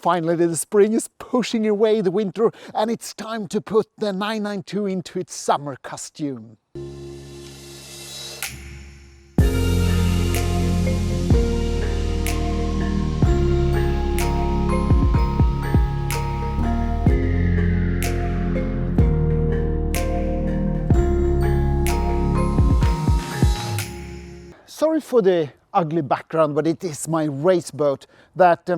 Finally, the spring is pushing away the winter and it's time to put the 992 into its summer costume. Sorry for the ugly background, but it is my race boat that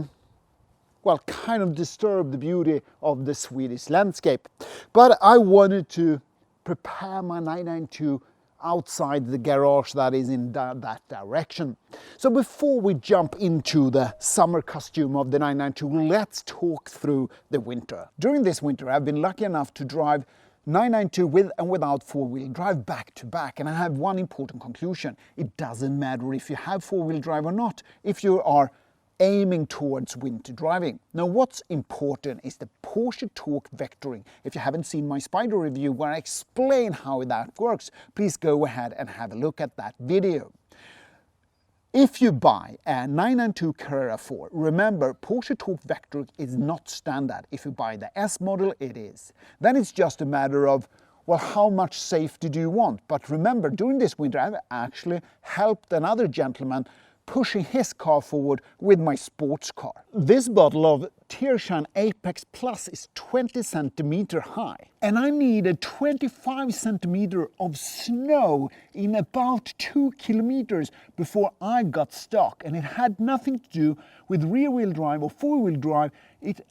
well, kind of disturb the beauty of the Swedish landscape. But I wanted to prepare my 992 outside the garage that is in that direction. So before we jump into the summer costume of the 992, let's talk through the winter. During this winter, I've been lucky enough to drive 992 with and without four-wheel drive back to back, and I have one important conclusion. It doesn't matter if you have four-wheel drive or not, if you are aiming towards winter driving. Now what's important is the Porsche torque vectoring. If you haven't seen my Spider review where I explain how that works, please go ahead and have a look at that video. If you buy a 992 Carrera 4, remember Porsche torque vectoring is not standard. If you buy the S model, it is. Then it's just a matter of, well, how much safety do you want? But remember, during this winter I've actually helped another gentleman pushing his car forward with my sports car. This bottle of Tearshine Apex Plus is 20 centimeter high, and I needed 25 centimeter of snow in about 2 kilometers before I got stuck, and it had nothing to do with rear-wheel drive or four-wheel drive.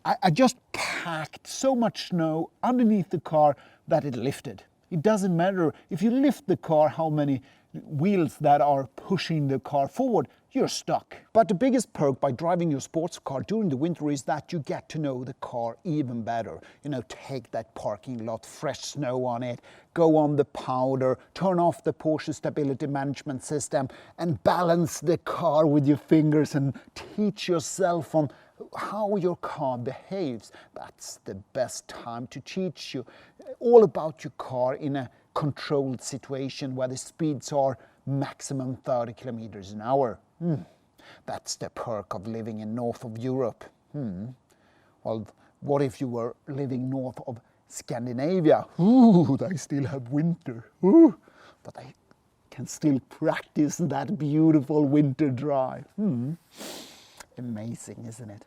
I just packed so much snow underneath the car that it lifted. It doesn't matter if you lift the car how many wheels that are pushing the car forward, you're stuck. But the biggest perk by driving your sports car during the winter is that you get to know the car even better. You know, take that parking lot, fresh snow on it, go on the powder, turn off the Porsche stability management system and balance the car with your fingers and teach yourself on how your car behaves. That's the best time to teach you all about your car in a controlled situation where the speeds are maximum 30 kilometers an hour. That's the perk of living in north of Europe. Well, what if you were living north of Scandinavia? They still have winter. But I can still practice that beautiful winter drive. Amazing, isn't it?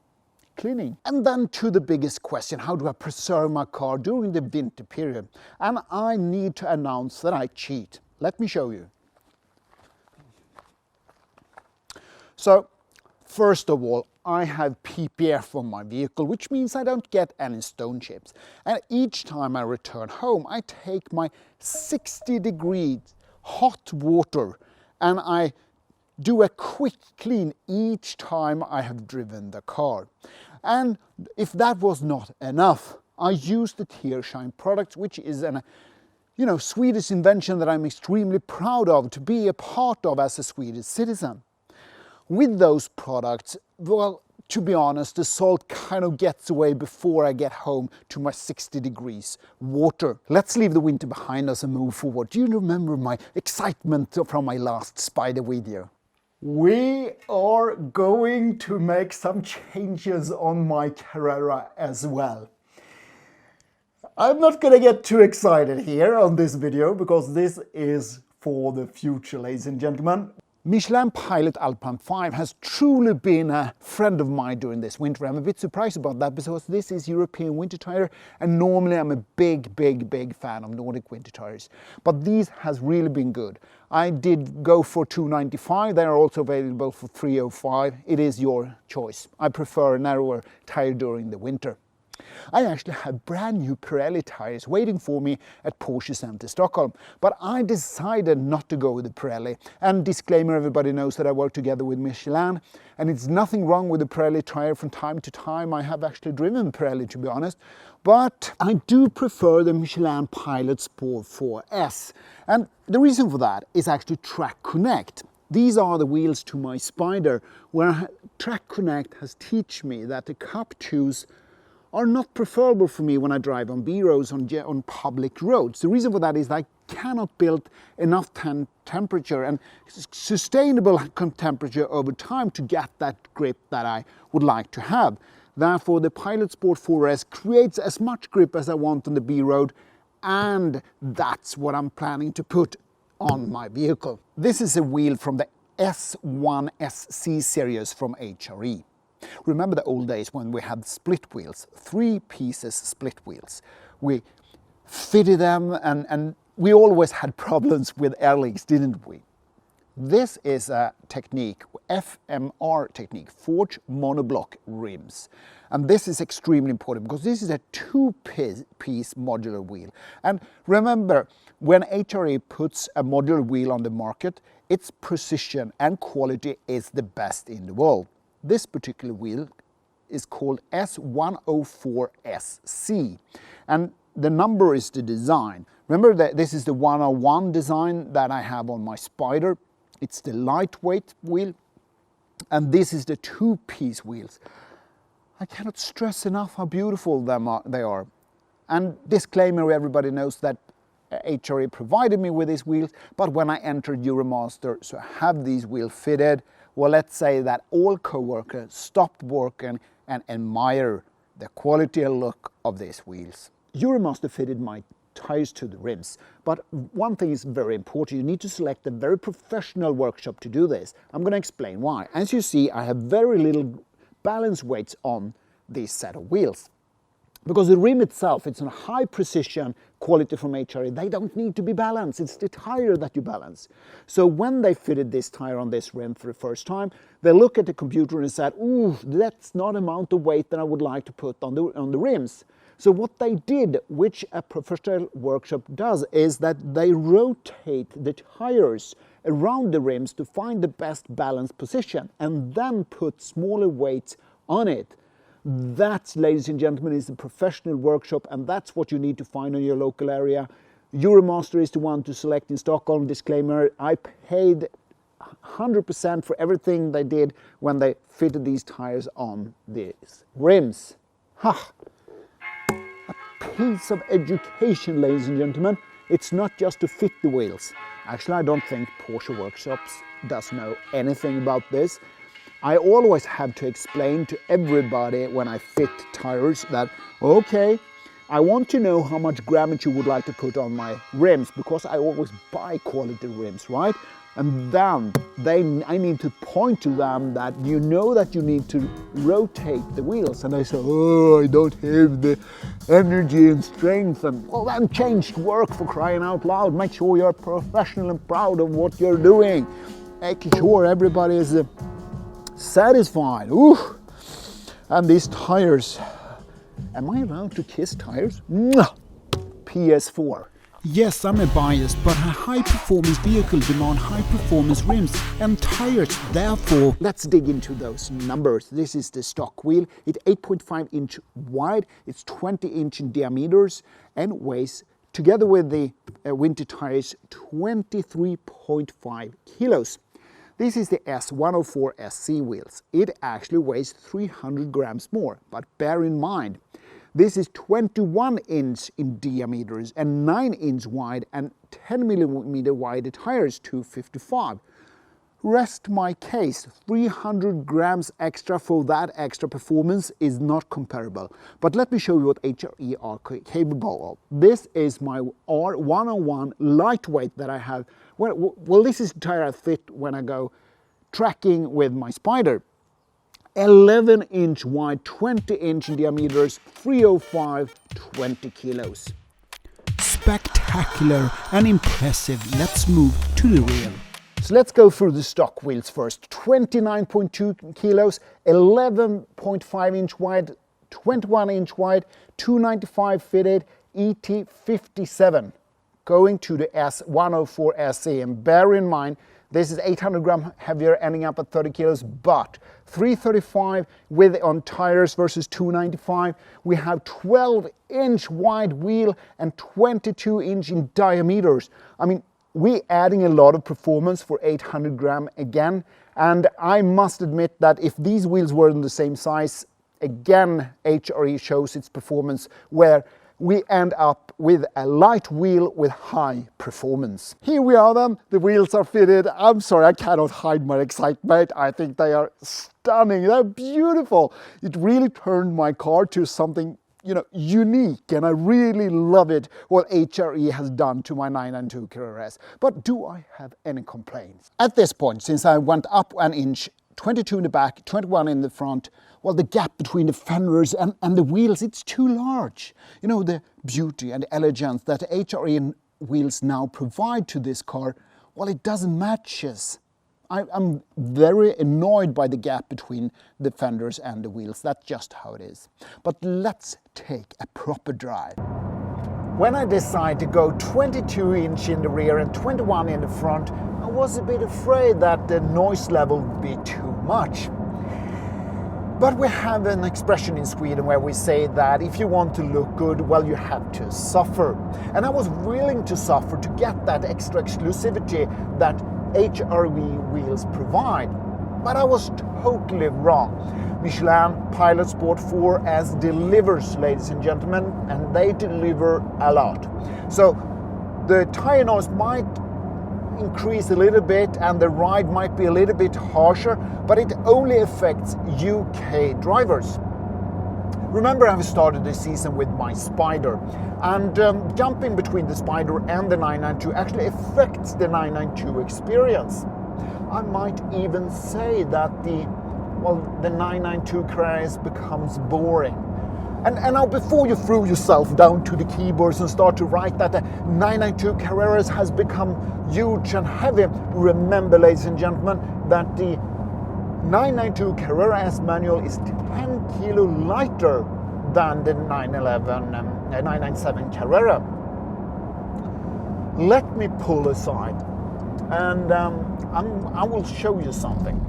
Cleaning. And then to the biggest question, how do I preserve my car during the winter period? And I need to announce that I cheat. Let me show you. So, first of all, I have PPF on my vehicle, which means I don't get any stone chips. And each time I return home, I take my 60 degrees hot water and I do a quick clean each time I have driven the car. And if that was not enough, I use the Tearshine products, which is an Swedish invention that I'm extremely proud of to be a part of as a Swedish citizen. With those products, well, to be honest, the salt kind of gets away before I get home to my 60 degrees water. Let's leave the winter behind us and move forward. Do you remember my excitement from my last Spider video? We are going to make some changes on my Carrera as well. I'm not going to get too excited here on this video because this is for the future, ladies and gentlemen. Michelin Pilot Alpine 5 has truly been a friend of mine during this winter. I'm a bit surprised about that because this is European winter tire and normally I'm a big fan of Nordic winter tires. But these has really been good. I did go for 295, they are also available for 305. It is your choice. I prefer a narrower tire during the winter. I actually have brand new Pirelli tires waiting for me at Porsche Center Stockholm, but I decided not to go with the Pirelli. And disclaimer, everybody knows that I work together with Michelin, and it's nothing wrong with the Pirelli tire. From time to time I have actually driven Pirelli, to be honest, but I do prefer the Michelin Pilot Sport 4S, and the reason for that is actually Track Connect. These are the wheels to my Spider, where Track Connect has taught me that the Cup 2s are not preferable for me when I drive on B-roads on public roads. The reason for that is that I cannot build enough temperature and sustainable temperature over time to get that grip that I would like to have. Therefore, the Pilot Sport 4S creates as much grip as I want on the B-road, and that's what I'm planning to put on my vehicle. This is a wheel from the S1SC series from HRE. Remember the old days when we had split wheels, 3 pieces split wheels. We fitted them and we always had problems with air leaks, didn't we? This is a technique, FMR technique, forged monoblock rims. And this is extremely important because this is a 2-piece modular wheel. And remember, when HRE puts a modular wheel on the market, its precision and quality is the best in the world. This particular wheel is called S104SC, and the number is the design. Remember that this is the 101 design that I have on my Spider. It's the lightweight wheel, and this is the 2-piece wheels. I cannot stress enough how beautiful they are. And disclaimer, everybody knows that HRE provided me with these wheels, but when I entered Euromaster to have these wheels fitted, well, let's say that all co-workers stopped working and admire the quality and look of these wheels. Euromaster fitted my tires to the rims, but one thing is very important. You need to select a very professional workshop to do this. I'm going to explain why. As you see, I have very little balance weights on this set of wheels. Because the rim itself, it's a high precision quality from HRE. They don't need to be balanced. It's the tire that you balance. So when they fitted this tire on this rim for the first time, they look at the computer and said, ooh, that's not the amount of weight that I would like to put on the rims. So what they did, which a professional workshop does, is that they rotate the tires around the rims to find the best balanced position and then put smaller weights on it. That, ladies and gentlemen, is a professional workshop, and that's what you need to find in your local area. Euromaster is the one to select in Stockholm. Disclaimer, I paid 100% for everything they did when they fitted these tires on these rims. Ha! A piece of education, ladies and gentlemen. It's not just to fit the wheels. Actually, I don't think Porsche workshops does know anything about this. I always have to explain to everybody when I fit tires that, okay, I want to know how much grammage you would like to put on my rims, because I always buy quality rims, right? And then I need to point to them that you know that you need to rotate the wheels. And they say, oh, I don't have the energy and strength. And well, then change work, for crying out loud. Make sure you're professional and proud of what you're doing. Making sure everybody is satisfied. Ooh. And these tires, am I allowed to kiss tires? Mwah! PS4. Yes, I'm a bias, but a high-performance vehicle demands high-performance rims and tires, therefore... Let's dig into those numbers. This is the stock wheel. It's 8.5 inch wide, it's 20 inch in diameters, and weighs, together with the winter tires, 23.5 kilos. This is the S104SC wheels. It actually weighs 300 grams more, but bear in mind, this is 21 inch in diameters and 9 inch wide and 10 millimeter wide tires, 255. Rest my case, 300 grams extra for that extra performance is not comparable. But let me show you what HRE are capable of. This is my R101 lightweight that I have. Well, this is the tire I fit when I go trekking with my Spider. 11 inch wide, 20 inch in diameters, 305, 20 kilos. Spectacular and impressive. Let's move to the rear. So let's go through the stock wheels first. 29.2 kilos, 11.5 inch wide, 21 inch wide, 295 fitted, ET57. Going to the S104SC, and bear in mind, this is 800 grams heavier, ending up at 30 kilos, but 335 with on tires versus 295. We have 12 inch wide wheel and 22 inch in diameters. I mean, we're adding a lot of performance for 800 gram again, and I must admit that if these wheels were in the same size, again, HRE shows its performance, where we end up with a light wheel with high performance. Here we are then, the wheels are fitted. I'm sorry, I cannot hide my excitement. I think they are stunning, they're beautiful. It really turned my car to something, you know, unique, and I really love it, what HRE has done to my 992 Carrera S. But do I have any complaints? At this point, since I went up an inch, 22 in the back, 21 in the front, well, the gap between the fenders and the wheels, it's too large. You know, the beauty and elegance that HRE wheels now provide to this car, well, it doesn't match us. I'm very annoyed by the gap between the fenders and the wheels. That's just how it is. But let's take a proper drive. When I decided to go 22 inch in the rear and 21 in the front, I was a bit afraid that the noise level would be too much. But we have an expression in Sweden where we say that if you want to look good, well, you have to suffer. And I was willing to suffer to get that extra exclusivity that HRE wheels provide. But I was totally wrong. Michelin Pilot Sport 4S delivers, ladies and gentlemen, and they deliver a lot. So the tire noise might increase a little bit and the ride might be a little bit harsher, but it only affects UK drivers. Remember, I've started this season with my Spider, and jumping between the Spider and the 992 actually affects the 992 experience. I might even say that the 992 Carrera S becomes boring. And now, before you throw yourself down to the keyboards and start to write that the 992 Carrera S has become huge and heavy, remember, ladies and gentlemen, that the 992 Carrera S manual is 10 kilo lighter than the 997 Carrera. Let me pull aside and I will show you something.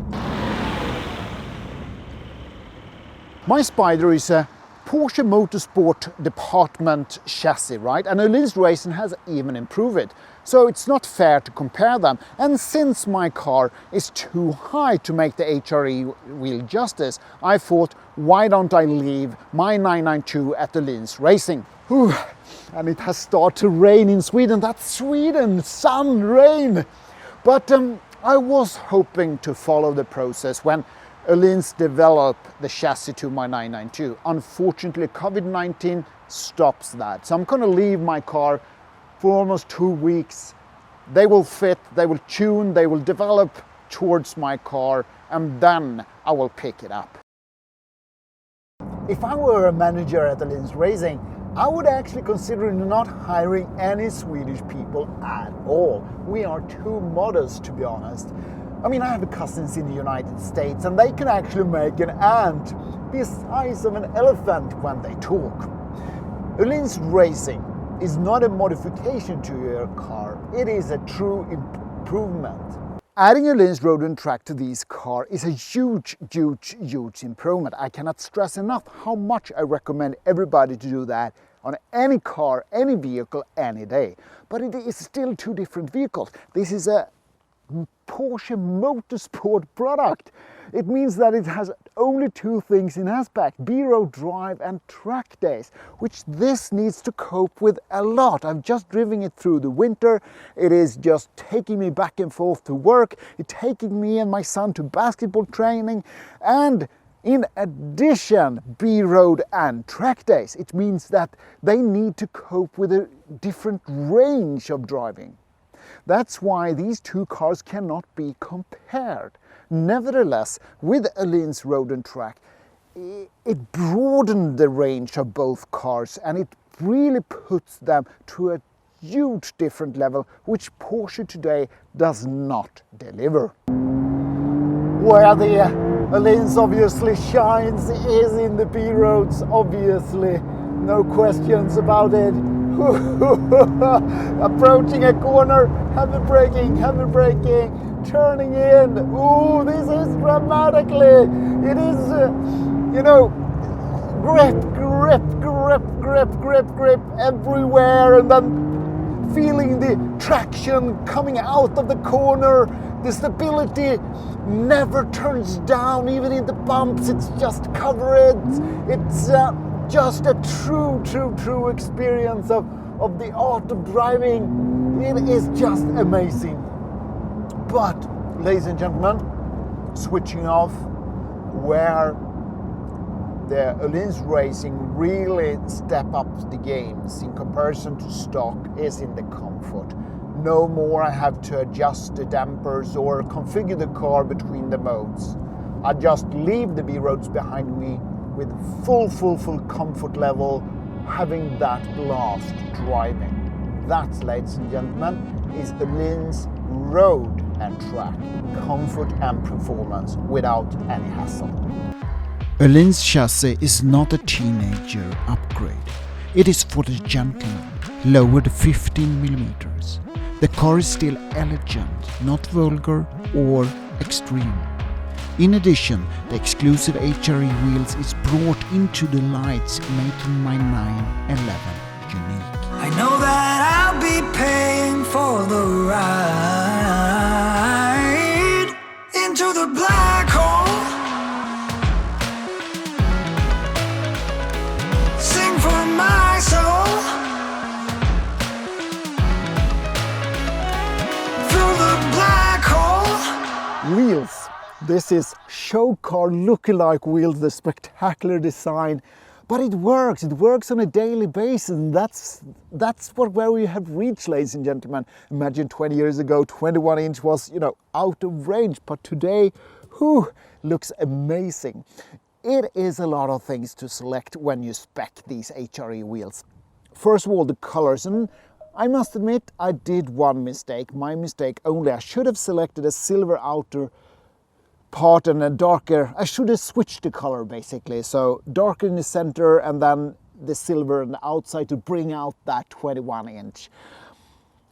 My Spider is a Porsche Motorsport department chassis, right? And Öhlins Racing has even improved it. So it's not fair to compare them. And since my car is too high to make the HRE wheel justice, I thought, why don't I leave my 992 at Öhlins Racing? Whew. And it has started to rain in Sweden. That's Sweden, sun, rain. But I was hoping to follow the process when Öhlins developed the chassis to my 992. Unfortunately, COVID-19 stops that. So I'm going to leave my car for almost 2 weeks. They will fit, they will tune, they will develop towards my car, and then I will pick it up. If I were a manager at Öhlins Racing, I would actually consider not hiring any Swedish people at all. We are too modest, to be honest. I mean, I have cousins in the United States, and they can actually make an ant be the size of an elephant when they talk. Öhlins Racing is not a modification to your car, it is a true improvement. Adding Öhlins Road and Track to these cars is a huge improvement. I cannot stress enough how much I recommend everybody to do that on any car, any vehicle, any day. But it is still two different vehicles. This is a Porsche Motorsport product. It means that it has only two things in aspect: B-road drive and track days, which this needs to cope with a lot. I've just driven it through the winter. It is just taking me back and forth to work. It's taking me and my son to basketball training, and in addition, B-road and track days. It means that they need to cope with a different range of driving. That's why these two cars cannot be compared. Nevertheless, with Öhlins Road and Track, it broadened the range of both cars, and it really puts them to a huge different level, which Porsche today does not deliver. Where the Öhlins obviously shines is in the B-roads, obviously, no questions about it. Approaching a corner, heavy braking, turning in. Ooh, this is dramatically. It is, grip everywhere, and then feeling the traction coming out of the corner. The stability never turns down, even in the bumps. It's just covered. It's just a true experience of the art of driving. It is just amazing. But, ladies and gentlemen, switching off, where the Öhlins Racing really step up the games in comparison to stock is in the comfort. No more I have to adjust the dampers or configure the car between the modes. I just leave the B-roads behind me with full comfort level, having that blast driving. That, ladies and gentlemen, is Öhlins road and track comfort and performance without any hassle. Öhlins chassis is not a teenager upgrade. It is for the jankolind, lowered 15 millimeters. The car is still elegant, not vulgar or extreme. In addition, the exclusive HRE Wheels is brought into the lights, making my 911 unique. I know that I'll be paying for the ride into the black hole. Sing for my soul through the black hole. Wheels. This is show car lookalike wheels, the spectacular design. But it works on a daily basis, and that's where we have reached, ladies and gentlemen. Imagine 20 years ago, 21-inch was, out of range, but today, looks amazing. It is a lot of things to select when you spec these HRE wheels. First of all, the colors, and I must admit, I did one mistake, my mistake only. I should have selected a silver outer part and a darker, I should have switched the color basically, so darker in the center and then the silver on the outside to bring out that 21-inch.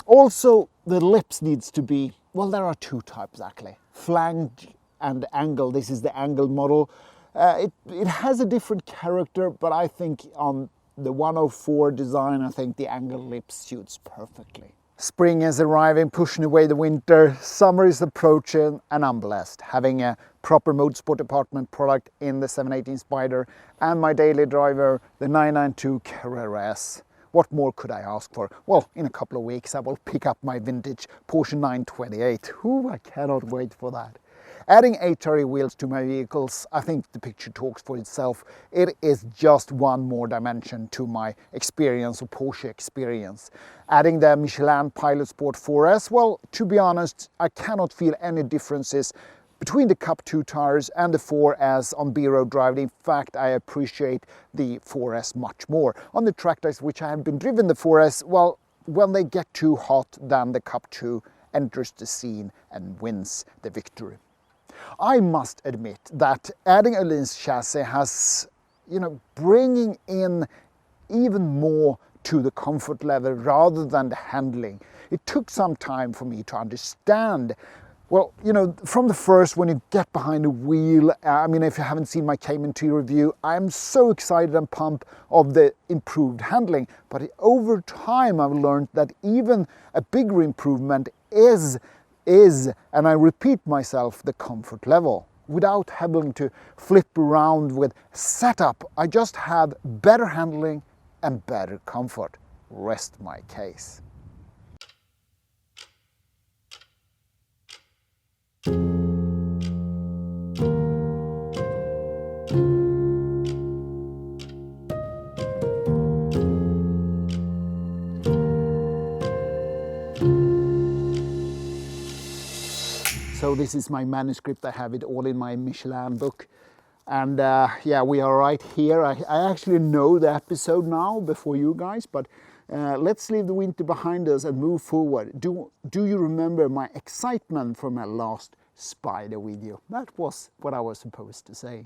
Also, the lips needs to be, well, there are two types actually, flange and angle. This is the angle model. It has a different character, but I think on the 104 design, I think the angle lip suits perfectly. Spring is arriving, pushing away the winter. Summer is approaching, and I'm blessed having a proper Motorsport department product in the 718 Spider and my daily driver, the 992 Carrera S. What more could I ask for? Well, in a couple of weeks I will pick up my vintage Porsche 928. I cannot wait for that. Adding HRE wheels to my vehicles, I think the picture talks for itself. It is just one more dimension to my experience, or Porsche experience. Adding the Michelin Pilot Sport 4S, well, to be honest, I cannot feel any differences between the Cup 2 tires and the 4S on B-road driving. In fact, I appreciate the 4S much more. On the track days which I have been driven the 4S, well, when they get too hot, then the Cup 2 enters the scene and wins the victory. I must admit that adding a Öhlins chassis has, bringing in even more to the comfort level rather than the handling. It took some time for me to understand. Well, from the first, when you get behind the wheel, if you haven't seen my Cayman 2 review, I'm so excited and pumped of the improved handling. But over time, I've learned that even a bigger improvement is, and I repeat myself, the comfort level. Without having to flip around with setup, I just have better handling and better comfort. Rest my case. So this is my manuscript. I have it all in my Michelin book. And we are right here. I actually know the episode now before you guys, but let's leave the winter behind us and move forward. Do you remember my excitement from my last Spider video? That was what I was supposed to say.